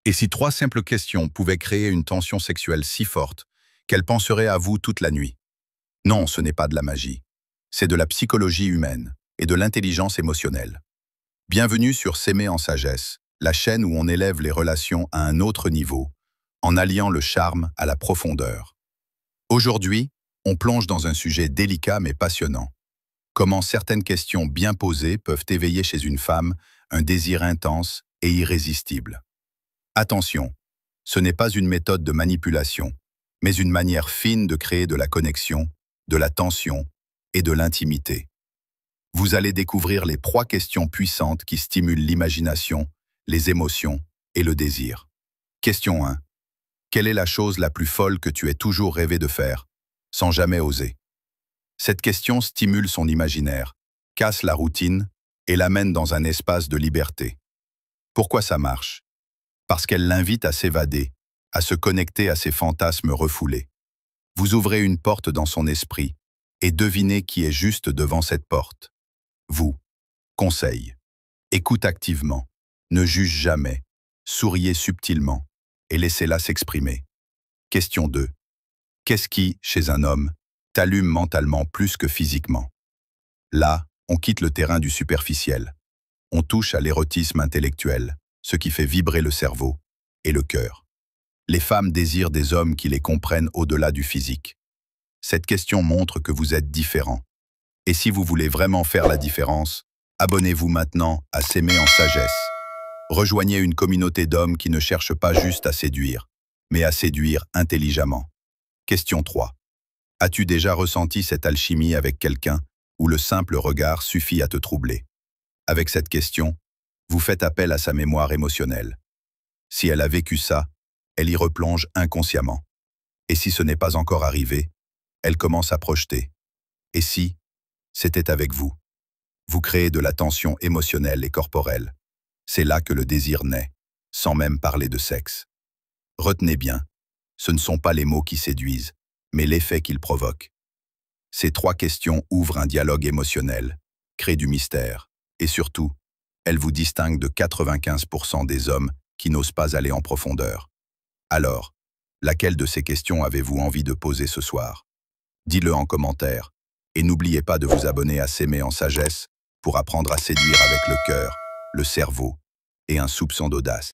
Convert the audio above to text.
Et si trois simples questions pouvaient créer une tension sexuelle si forte qu'elle penserait à vous toute la nuit? Non, ce n'est pas de la magie. C'est de la psychologie humaine et de l'intelligence émotionnelle. Bienvenue sur S'aimer en sagesse, la chaîne où on élève les relations à un autre niveau, en alliant le charme à la profondeur. Aujourd'hui, on plonge dans un sujet délicat mais passionnant. Comment certaines questions bien posées peuvent éveiller chez une femme un désir intense et irrésistible. Attention, ce n'est pas une méthode de manipulation, mais une manière fine de créer de la connexion, de la tension et de l'intimité. Vous allez découvrir les trois questions puissantes qui stimulent l'imagination, les émotions et le désir. Question 1. Quelle est la chose la plus folle que tu aies toujours rêvé de faire, sans jamais oser? Cette question stimule son imaginaire, casse la routine et l'amène dans un espace de liberté. Pourquoi ça marche? Parce qu'elle l'invite à s'évader, à se connecter à ses fantasmes refoulés. Vous ouvrez une porte dans son esprit et devinez qui est juste devant cette porte. Vous. Conseil. Écoute activement, ne juge jamais, souriez subtilement et laissez-la s'exprimer. Question 2. Qu'est-ce qui, chez un homme, t'allume mentalement plus que physiquement? Là, on quitte le terrain du superficiel. On touche à l'érotisme intellectuel, ce qui fait vibrer le cerveau et le cœur. Les femmes désirent des hommes qui les comprennent au-delà du physique. Cette question montre que vous êtes différent. Et si vous voulez vraiment faire la différence, abonnez-vous maintenant à S'aimer en sagesse. Rejoignez une communauté d'hommes qui ne cherchent pas juste à séduire, mais à séduire intelligemment. Question 3. As-tu déjà ressenti cette alchimie avec quelqu'un où le simple regard suffit à te troubler? Avec cette question, vous faites appel à sa mémoire émotionnelle. Si elle a vécu ça, elle y replonge inconsciemment. Et si ce n'est pas encore arrivé, elle commence à projeter. Et si c'était avec vous? Vous créez de la tension émotionnelle et corporelle. C'est là que le désir naît, sans même parler de sexe. Retenez bien, ce ne sont pas les mots qui séduisent, mais l'effet qu'ils provoquent. Ces trois questions ouvrent un dialogue émotionnel, créent du mystère, et surtout, elles vous distinguent de 95% des hommes qui n'osent pas aller en profondeur. Alors, laquelle de ces questions avez-vous envie de poser ce soir? Dis-le en commentaire, et n'oubliez pas de vous abonner à S'aimer en sagesse pour apprendre à séduire avec le cœur, le cerveau et un soupçon d'audace.